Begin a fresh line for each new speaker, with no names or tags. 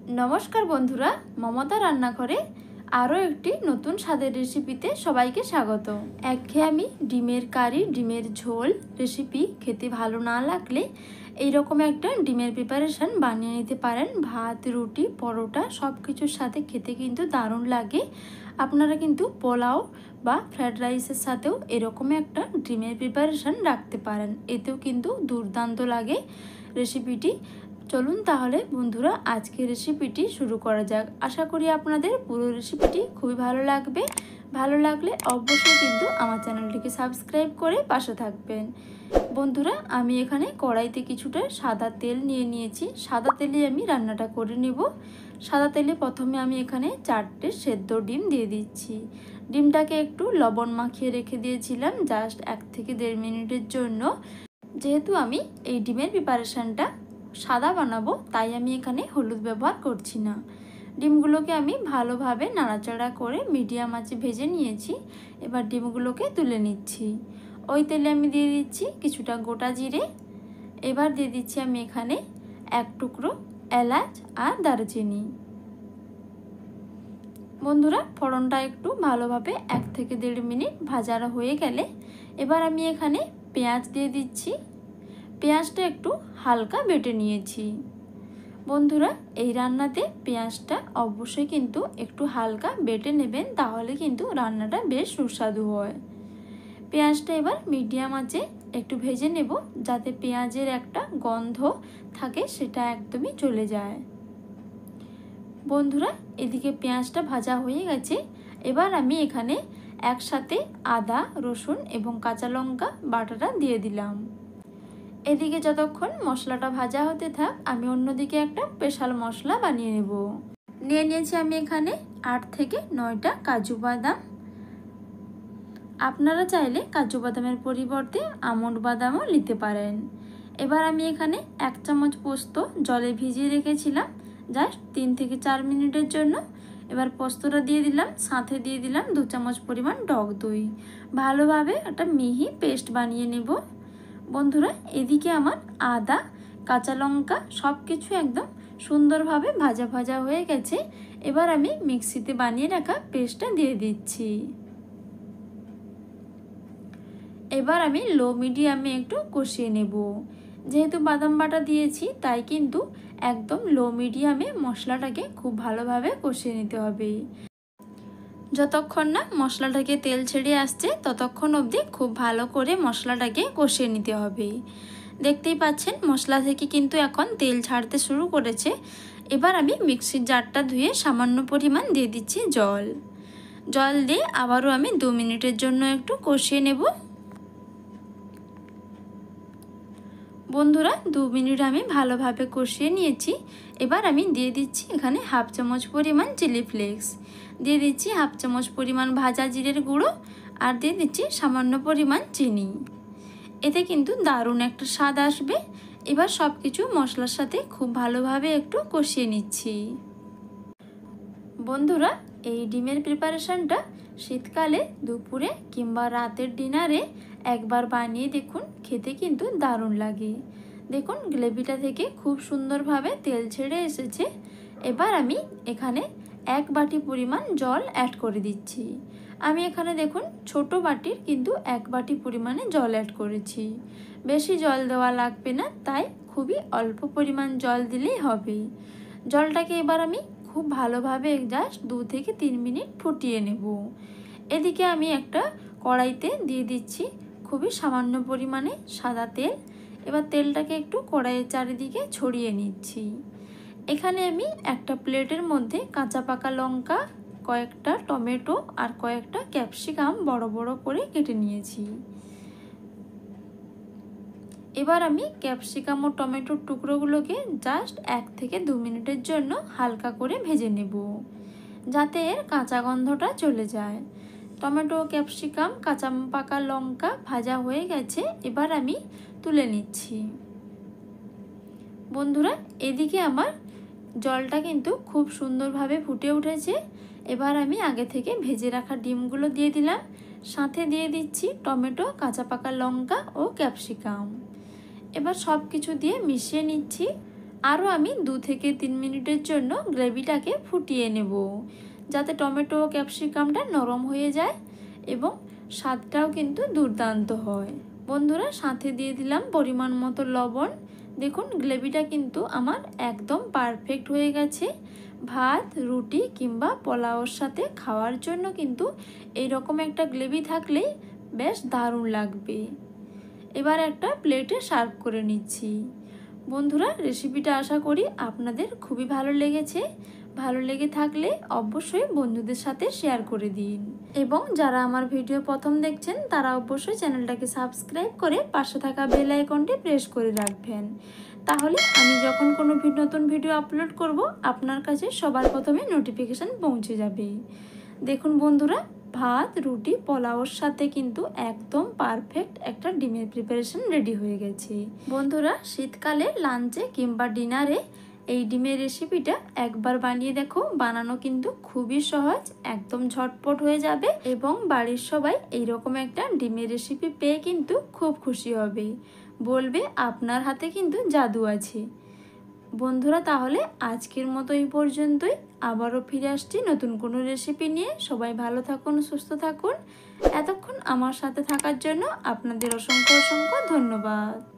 নমস্কার বন্ধুরা, মমতা রান্নাঘরে আরও একটি নতুন স্বাদের রেসিপিতে সবাইকে স্বাগত। একঘেয়েমি ডিমের কারি, ডিমের ঝোল রেসিপি খেতে ভালো না লাগলে এইরকম একটা ডিমের প্রিপারেশান বানিয়ে নিতে পারেন। ভাত, রুটি, পরোটা সব কিছুর সাথে খেতে কিন্তু দারুণ লাগে। আপনারা কিন্তু পোলাও বা ফ্রায়েড রাইসের সাথেও এরকম একটা ডিমের প্রিপারেশান রাখতে পারেন, এতেও কিন্তু দুর্দান্ত লাগে রেসিপিটি। চলুন তাহলে বন্ধুরা আজকে রেসিপিটি শুরু করা যাক। আশা করি আপনাদের পুরো রেসিপিটি খুবই ভালো লাগবে। ভালো লাগলে অবশ্যই কিন্তু আমার চ্যানেলটিকে সাবস্ক্রাইব করে পাশে থাকবেন। বন্ধুরা, আমি এখানে কড়াইতে কিছুটা সাদা তেল নিয়ে নিয়েছি। সাদা তেলে আমি রান্নাটা করে নেব। সাদা তেলে প্রথমে আমি এখানে 4টে সেদ্ধ ডিম দিয়ে দিচ্ছি। ডিমটাকে একটু লবণ মাখিয়ে রেখে দিয়েছিলাম জাস্ট 1 থেকে 1.5 মিনিটের জন্য। যেহেতু আমি এই ডিমের প্রিপারেশানটা সাদা বানাবো, তাই আমি এখানে হলুদ ব্যবহার করছি না। ডিমগুলোকে আমি ভালোভাবে নাড়াচাড়া করে মিডিয়াম আঁচে ভেজে নিয়েছি। এবার ডিমগুলোকে তুলে নিচ্ছি। ওই তেলে আমি দিয়ে দিচ্ছি কিছুটা গোটা জিরে। এবার দিয়ে দিচ্ছি আমি এখানে 1 টুকরো এলাচ আর দারচিনি। বন্ধুরা, ফোড়নটা একটু ভালোভাবে 1 থেকে 1.5 মিনিট ভাজা হয়ে গেলে এবার আমি এখানে পেঁয়াজ দিয়ে দিচ্ছি। পেঁয়াজটা একটু হালকা বেটে নিয়েছি। বন্ধুরা, এই রান্নাতে পেঁয়াজটা অবশ্যই কিন্তু একটু হালকা বেটে নেবেন, তাহলে কিন্তু রান্নাটা বেশ সুস্বাদু হয়। পেঁয়াজটা এবার মিডিয়াম আঁচে একটু ভেজে নেব, যাতে পেঁয়াজের একটা গন্ধ থাকে সেটা একদমই চলে যায়। বন্ধুরা, এদিকে পেঁয়াজটা ভাজা হয়ে গেছে। এবার আমি এখানে একসাথে আদা, রসুন এবং কাঁচা লঙ্কা বাটাটা দিয়ে দিলাম। এদিকে যতক্ষণ মশলাটা ভাজা হতে থাক, আমি অন্যদিকে একটা স্পেশাল মশলা বানিয়ে নেব। নিয়ে নিয়েছি আমি এখানে 8 থেকে 9টা কাজু বাদাম। আপনারা চাইলে কাজু বাদামের পরিবর্তে আমন্ড বাদামও নিতে পারেন। এবার আমি এখানে 1 চামচ পোস্ত জলে ভিজিয়ে রেখেছিলাম জাস্ট 3 থেকে 4 মিনিটের জন্য। এবার পোস্তটা দিয়ে দিলাম, সাথে দিয়ে দিলাম 2 চামচ পরিমাণ টক দই। ভালোভাবে একটা মিহি পেস্ট বানিয়ে নেব। বন্ধুরা, এদিকে আমার আদা, কাঁচা লঙ্কা সব কিছু একদম সুন্দরভাবে ভাজা ভাজা হয়ে গেছে। এবার আমি মিক্সিতে বানিয়ে রাখা পেস্টটা দিয়ে দিচ্ছি। এবার আমি লো মিডিয়ামে একটু কষিয়ে নেব। যেহেতু বাদাম বাটা দিয়েছি, তাই কিন্তু একদম লো মিডিয়ামে মশলাটাকে খুব ভালোভাবে কষিয়ে নিতে হবে। যতক্ষণ না মশলাটাকে তেল ছেড়ে আসছে ততক্ষণ অবধি খুব ভালো করে মশলাটাকে কষিয়ে নিতে হবে। দেখতেই পাচ্ছেন মশলা থেকে কিন্তু এখন তেল ছাড়তে শুরু করেছে। এবার আমি মিক্সির জারটা ধুয়ে সামান্য পরিমাণ দিয়ে দিচ্ছি জল। জল দিয়ে আবারও আমি 2 মিনিটের জন্য একটু কষিয়ে নেব। বন্ধুরা, 2 মিনিট আমি ভালোভাবে কষিয়ে নিয়েছি। এবার আমি দিয়ে দিচ্ছি এখানে 1/2 চামচ পরিমাণ চিলি ফ্লেক্স, দিয়ে দিচ্ছি 1/2 চামচ পরিমাণ ভাজা জিরের গুঁড়ো, আর দিয়ে দিচ্ছি সামান্য পরিমাণ চিনি। এতে কিন্তু দারুণ একটা স্বাদ আসবে। এবার সব কিছু মশলার সাথে খুব ভালোভাবে একটু কষিয়ে নিচ্ছি। বন্ধুরা, এই ডিমের প্রিপারেশানটা শীতকালে দুপুরে কিংবা রাতের ডিনারে একবার বানিয়ে দেখুন, খেতে কিন্তু দারুণ লাগে। দেখুন গ্রেভিটা থেকে খুব সুন্দরভাবে তেল ছেড়ে এসেছে। এবার আমি এখানে 1 বাটি পরিমাণ জল অ্যাড করে দিচ্ছি। আমি এখানে দেখুন ছোট বাটির কিন্তু 1 বাটি পরিমাণে জল অ্যাড করেছি। বেশি জল দেওয়া লাগবে না, তাই খুবই অল্প পরিমাণ জল দিলেই হবে। জলটাকে এবার আমি খুব ভালোভাবে জাস্ট 2 থেকে 3 মিনিট ফুটিয়ে নেব। এদিকে আমি একটা কড়াইতে দিয়ে দিচ্ছি খুবই সামান্য পরিমাণে সাদা তেল। এবার তেলটাকে একটু কড়াইয়ের চারিদিকে ছড়িয়ে নিচ্ছি। এখানে আমি একটা প্লেটের মধ্যে কাঁচা পাকা লঙ্কা, কয়েকটা টমেটো আর কয়েকটা ক্যাপসিকাম বড় বড় করে কেটে নিয়েছি। এবার আমি ক্যাপসিকাম ও টমেটোর টুকরোগুলোকে জাস্ট 1 থেকে 2 মিনিটের জন্য হালকা করে ভেজে নেব, যাতে এর কাঁচা গন্ধটা চলে যায়। টমেটো, ক্যাপসিকাম, কাঁচা পাকা লঙ্কা ভাজা হয়ে গেছে। এবার আমি তুলে নিচ্ছি। বন্ধুরা, এদিকে আমার জলটা কিন্তু খুব সুন্দরভাবে ফুটে উঠেছে। এবার আমি আগে থেকে ভেজে রাখা ডিমগুলো দিয়ে দিলাম, সাথে দিয়ে দিচ্ছি টমেটো, কাঁচা পাকা লঙ্কা ও ক্যাপসিকাম। এবার সব কিছু দিয়ে মিশিয়ে নিচ্ছি। আরও আমি 2 থেকে 3 মিনিটের জন্য গ্রেভিটাকে ফুটিয়ে নেব, যাতে টমেটো ও ক্যাপসিকামটা নরম হয়ে যায় এবং স্বাদটাও কিন্তু দুর্দান্ত হয়। বন্ধুরা, সাথে দিয়ে দিলাম পরিমাণ মতো লবণ। দেখুন গ্রেভিটা কিন্তু আমার একদম পারফেক্ট হয়ে গেছে। ভাত, রুটি কিংবা পোলাওর সাথে খাওয়ার জন্য কিন্তু এইরকম একটা গ্রেভি থাকলেই বেশ দারুণ লাগবে। এবার একটা প্লেটে সার্ভ করে নিচ্ছি। বন্ধুরা, রেসিপিটা আশা করি আপনাদের খুবই ভালো লেগেছে। ভালো লেগে থাকলে অবশ্যই বন্ধুদের সাথে শেয়ার করে দিন এবং যারা আমার ভিডিও প্রথম দেখছেন তারা অবশ্যই চ্যানেলটাকে সাবস্ক্রাইব করে পাশে থাকা বেল আইকনটি প্রেস করে রাখবেন। তাহলে আমি যখন কোনো নতুন ভিডিও আপলোড করব আপনার কাছে সবার প্রথমে নোটিফিকেশান পৌঁছে যাবে। দেখুন বন্ধুরা, ভাত, রুটি, পোলাওর সাথে কিন্তু একদম পারফেক্ট একটা ডিমের প্রিপারেশন রেডি হয়ে গেছে। বন্ধুরা, শীতকালে লাঞ্চে কিংবা ডিনারে এই ডিমের রেসিপিটা একবার বানিয়ে দেখো। বানানো কিন্তু খুবই সহজ, একদম ঝটপট হয়ে যাবে এবং বাড়ির সবাই এইরকম একটা ডিমের রেসিপি পেয়ে কিন্তু খুব খুশি হবে, বলবে আপনার হাতে কিন্তু জাদু আছে। বন্ধুরা, তাহলে আজকের মতো এই পর্যন্তই। আবারও ফিরে আসছি নতুন কোনো রেসিপি নিয়ে। সবাই ভালো থাকুন, সুস্থ থাকুন। এতক্ষণ আমার সাথে থাকার জন্য আপনাদের অসংখ্য অসংখ্য ধন্যবাদ।